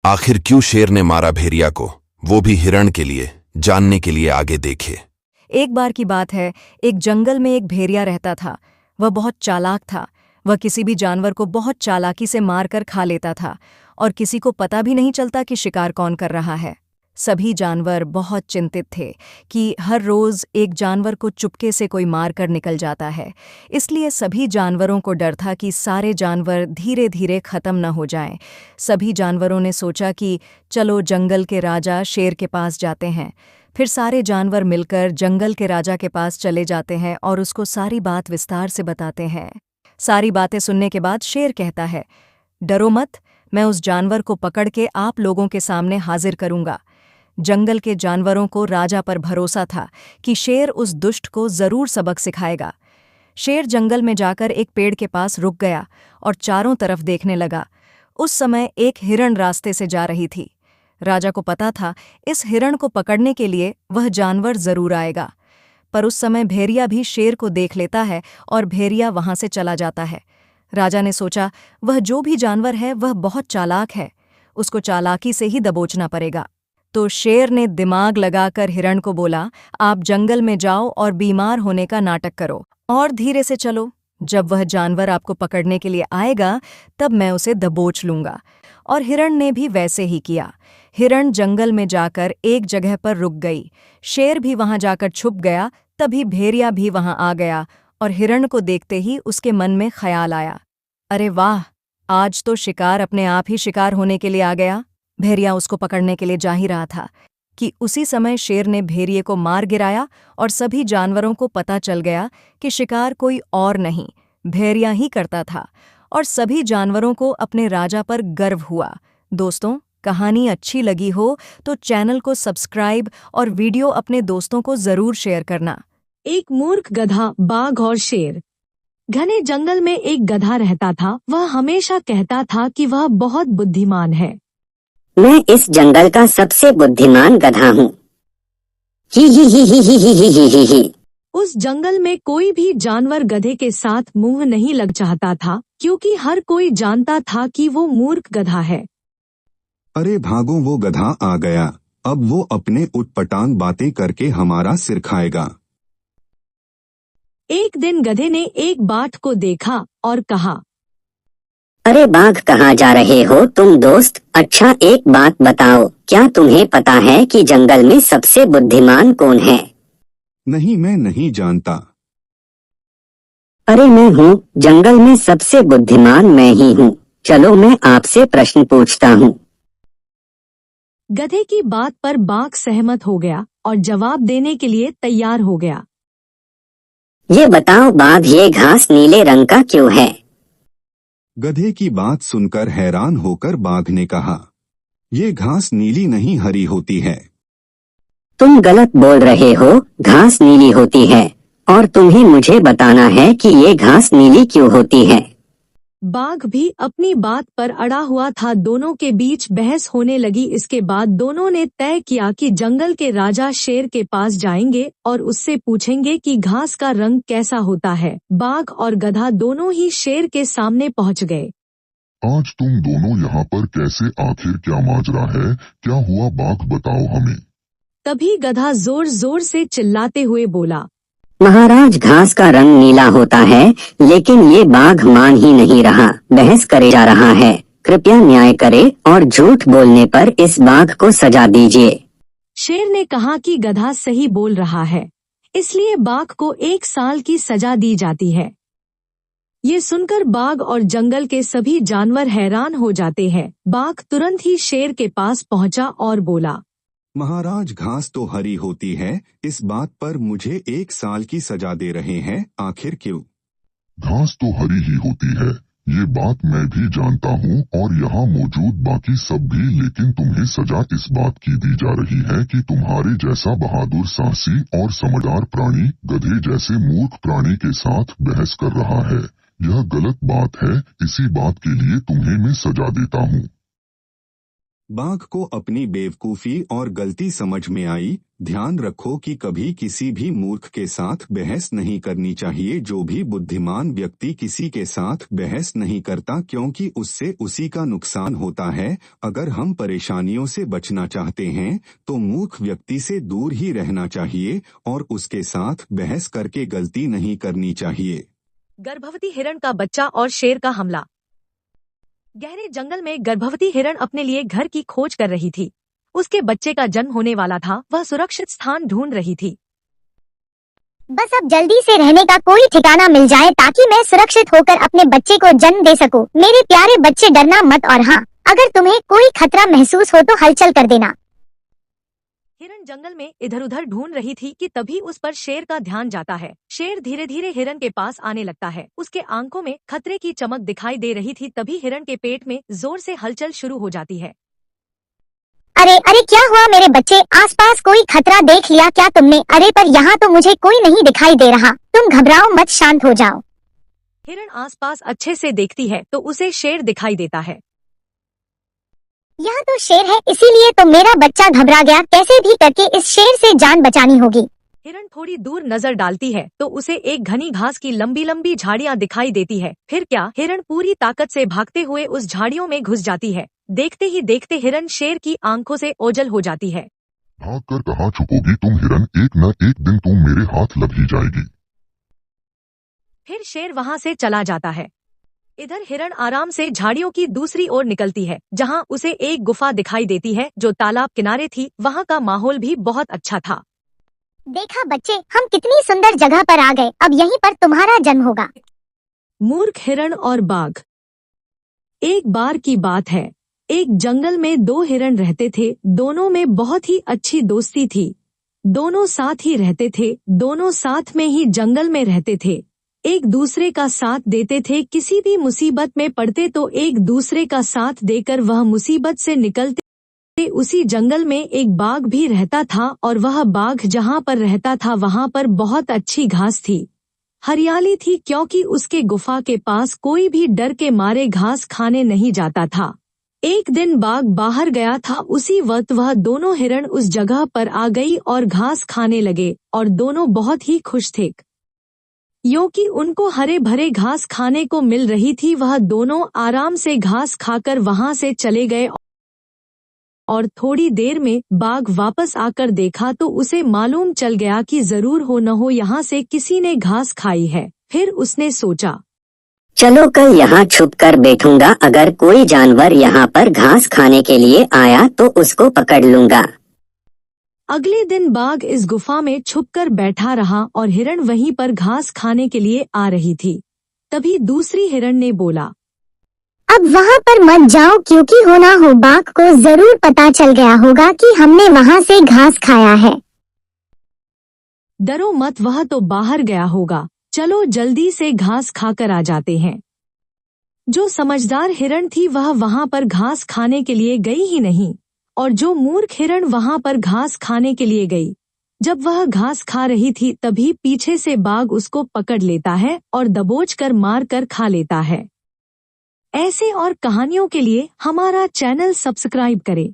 आखिर क्यों शेर ने मारा भेड़िया को, वो भी हिरण के लिए। जानने के लिए आगे देखिए। एक बार की बात है, एक जंगल में एक भेड़िया रहता था। वह बहुत चालाक था। वह किसी भी जानवर को बहुत चालाकी से मारकर खा लेता था और किसी को पता भी नहीं चलता कि शिकार कौन कर रहा है। सभी जानवर बहुत चिंतित थे कि हर रोज एक जानवर को चुपके से कोई मार कर निकल जाता है। इसलिए सभी जानवरों को डर था कि सारे जानवर धीरे धीरे खत्म न हो जाएं। सभी जानवरों ने सोचा कि चलो जंगल के राजा शेर के पास जाते हैं। फिर सारे जानवर मिलकर जंगल के राजा के पास चले जाते हैं और उसको सारी बात विस्तार से बताते हैं। सारी बातें सुनने के बाद शेर कहता है, डरो मत, मैं उस जानवर को पकड़ के आप लोगों के सामने हाजिर करूंगा। जंगल के जानवरों को राजा पर भरोसा था कि शेर उस दुष्ट को जरूर सबक सिखाएगा। शेर जंगल में जाकर एक पेड़ के पास रुक गया और चारों तरफ देखने लगा। उस समय एक हिरण रास्ते से जा रही थी। राजा को पता था इस हिरण को पकड़ने के लिए वह जानवर जरूर आएगा। पर उस समय भेड़िया भी शेर को देख लेता है और भेड़िया वहां से चला जाता है। राजा ने सोचा वह जो भी जानवर है वह बहुत चालाक है, उसको चालाकी से ही दबोचना पड़ेगा। तो शेर ने दिमाग लगाकर हिरण को बोला, आप जंगल में जाओ और बीमार होने का नाटक करो और धीरे से चलो। जब वह जानवर आपको पकड़ने के लिए आएगा तब मैं उसे दबोच लूंगा। और हिरण ने भी वैसे ही किया। हिरण जंगल में जाकर एक जगह पर रुक गई। शेर भी वहां जाकर छुप गया। तभी भेड़िया भी वहां आ गया और हिरण को देखते ही उसके मन में ख्याल आया, अरे वाह, आज तो शिकार अपने आप ही शिकार होने के लिए आ गया। भेड़िया उसको पकड़ने के लिए जा ही रहा था कि उसी समय शेर ने भेड़िए को मार गिराया और सभी जानवरों को पता चल गया कि शिकार कोई और नहीं, भेड़िया ही करता था। और सभी जानवरों को अपने राजा पर गर्व हुआ। दोस्तों, कहानी अच्छी लगी हो तो चैनल को सब्सक्राइब और वीडियो अपने दोस्तों को जरूर शेयर करना। एक मूर्ख गधा, बाघ और शेर। घने जंगल में एक गधा रहता था। वह हमेशा कहता था कि वह बहुत बुद्धिमान है। मैं इस जंगल का सबसे बुद्धिमान गधा हूँ। ही ही ही ही ही ही ही ही ही। उस जंगल में कोई भी जानवर गधे के साथ मुंह नहीं लग चाहता था, क्योंकि हर कोई जानता था कि वो मूर्ख गधा है। अरे भागो, वो गधा आ गया। अब वो अपने उटपटांग बातें करके हमारा सिर खाएगा। एक दिन गधे ने एक बाघ को देखा और कहा, अरे बाघ, कहाँ जा रहे हो तुम दोस्त? अच्छा एक बात बताओ, क्या तुम्हें पता है कि जंगल में सबसे बुद्धिमान कौन है? नहीं, मैं नहीं जानता। अरे मैं हूँ, जंगल में सबसे बुद्धिमान मैं ही हूँ। चलो मैं आपसे प्रश्न पूछता हूँ। गधे की बात पर बाघ सहमत हो गया और जवाब देने के लिए तैयार हो गया। ये बताओ बाघ, ये घास नीले रंग का क्यों है? गधे की बात सुनकर हैरान होकर बाघ ने कहा, ये घास नीली नहीं हरी होती है। तुम गलत बोल रहे हो, घास नीली होती है और तुम्हें मुझे बताना है कि ये घास नीली क्यों होती है। बाघ भी अपनी बात पर अड़ा हुआ था। दोनों के बीच बहस होने लगी। इसके बाद दोनों ने तय किया कि जंगल के राजा शेर के पास जाएंगे और उससे पूछेंगे कि घास का रंग कैसा होता है। बाघ और गधा दोनों ही शेर के सामने पहुंच गए। आज तुम दोनों यहाँ पर कैसे? आखिर क्या माजरा है? क्या हुआ बाघ, बताओ हमें। तभी गधा जोर जोर से चिल्लाते हुए बोला, महाराज, घास का रंग नीला होता है, लेकिन ये बाघ मान ही नहीं रहा, बहस करे जा रहा है। कृपया न्याय करे और झूठ बोलने पर इस बाघ को सजा दीजिए। शेर ने कहा कि गधा सही बोल रहा है, इसलिए बाघ को 1 साल की सजा दी जाती है। ये सुनकर बाघ और जंगल के सभी जानवर हैरान हो जाते हैं। बाघ तुरंत ही शेर के पास पहुंचा और बोला, महाराज, घास तो हरी होती है, इस बात पर मुझे 1 साल की सजा दे रहे हैं, आखिर क्यों? घास तो हरी ही होती है, ये बात मैं भी जानता हूँ और यहाँ मौजूद बाकी सब भी, लेकिन तुम्हें सजा इस बात की दी जा रही है कि तुम्हारे जैसा बहादुर, साहसी और समझदार प्राणी गधे जैसे मूर्ख प्राणी के साथ बहस कर रहा है। यह गलत बात है, इसी बात के लिए तुम्हें मैं सजा देता हूँ। बाघ को अपनी बेवकूफी और गलती समझ में आई। ध्यान रखो कि कभी किसी भी मूर्ख के साथ बहस नहीं करनी चाहिए। जो भी बुद्धिमान व्यक्ति किसी के साथ बहस नहीं करता, क्योंकि उससे उसी का नुकसान होता है। अगर हम परेशानियों से बचना चाहते हैं तो मूर्ख व्यक्ति से दूर ही रहना चाहिए और उसके साथ बहस करके गलती नहीं करनी चाहिए। गर्भवती हिरण का बच्चा और शेर का हमला। गहरे जंगल में गर्भवती हिरण अपने लिए घर की खोज कर रही थी। उसके बच्चे का जन्म होने वाला था। वह सुरक्षित स्थान ढूंढ रही थी। बस अब जल्दी से रहने का कोई ठिकाना मिल जाए ताकि मैं सुरक्षित होकर अपने बच्चे को जन्म दे सकूं। मेरे प्यारे बच्चे, डरना मत, और हाँ, अगर तुम्हें कोई खतरा महसूस हो तो हलचल कर देना। हिरण जंगल में इधर उधर ढूंढ रही थी कि तभी उस पर शेर का ध्यान जाता है। शेर धीरे धीरे हिरण के पास आने लगता है। उसके आंखों में खतरे की चमक दिखाई दे रही थी। तभी हिरण के पेट में जोर से हलचल शुरू हो जाती है। अरे अरे, क्या हुआ मेरे बच्चे? आसपास कोई खतरा देख लिया क्या तुमने? अरे पर यहाँ तो मुझे कोई नहीं दिखाई दे रहा। तुम घबराओ मत, शांत हो जाओ। हिरण आसपास अच्छे से देखती है तो उसे शेर दिखाई देता है। यहाँ तो शेर है, इसीलिए तो मेरा बच्चा घबरा गया। कैसे भी करके इस शेर से जान बचानी होगी। हिरण थोड़ी दूर नजर डालती है तो उसे एक घनी घास की लंबी लंबी झाड़ियाँ दिखाई देती है। फिर क्या, हिरण पूरी ताकत से भागते हुए उस झाड़ियों में घुस जाती है। देखते ही देखते हिरण शेर की आंखों से ओझल हो जाती है। भागकर कहाँ छुपोगी तुम हिरण? एक न एक दिन तुम मेरे हाथ लग ही जाएगी। फिर शेर वहाँ से चला जाता है। इधर हिरण आराम से झाड़ियों की दूसरी ओर निकलती है, जहाँ उसे एक गुफा दिखाई देती है जो तालाब किनारे थी। वहाँ का माहौल भी बहुत अच्छा था। देखा बच्चे, हम कितनी सुंदर जगह पर आ गए। अब यहीं पर तुम्हारा जन्म होगा। मूर्ख हिरण और बाघ। एक बार की बात है, एक जंगल में दो हिरण रहते थे। दोनों में बहुत ही अच्छी दोस्ती थी। दोनों साथ ही रहते थे। दोनों साथ में ही जंगल में रहते थे। एक दूसरे का साथ देते थे। किसी भी मुसीबत में पड़ते तो एक दूसरे का साथ देकर वह मुसीबत से निकलते। उसी जंगल में एक बाघ भी रहता था और वह बाघ जहाँ पर रहता था वहाँ पर बहुत अच्छी घास थी, हरियाली थी, क्योंकि उसके गुफा के पास कोई भी डर के मारे घास खाने नहीं जाता था। एक दिन बाघ बाहर गया था। उसी वक्त वह दोनों हिरण उस जगह पर आ गई और घास खाने लगे और दोनों बहुत ही खुश थे क्योंकि उनको हरे भरे घास खाने को मिल रही थी। वह दोनों आराम से घास खाकर वहां से चले गए और थोड़ी देर में बाघ वापस आकर देखा तो उसे मालूम चल गया कि जरूर हो न हो यहाँ से किसी ने घास खाई है। फिर उसने सोचा, चलो कल यहाँ छुप कर बैठूंगा। अगर कोई जानवर यहाँ पर घास खाने के लिए आया तो उसको पकड़ लूंगा। अगले दिन बाघ इस गुफा में छुपकर बैठा रहा और हिरण वहीं पर घास खाने के लिए आ रही थी। तभी दूसरी हिरण ने बोला, अब वहाँ पर मत जाओ, क्योंकि हो ना हो बाघ को जरूर पता चल गया होगा कि हमने वहाँ से घास खाया है। डरो मत, वह तो बाहर गया होगा। चलो जल्दी से घास खाकर आ जाते हैं। जो समझदार हिरण थी वह वहाँ पर घास खाने के लिए गई ही नहीं और जो मूर्ख हिरण वहाँ पर घास खाने के लिए गई। जब वह घास खा रही थी तभी पीछे से बाघ उसको पकड़ लेता है और दबोच कर मार कर खा लेता है। ऐसे और कहानियों के लिए हमारा चैनल सब्सक्राइब करें।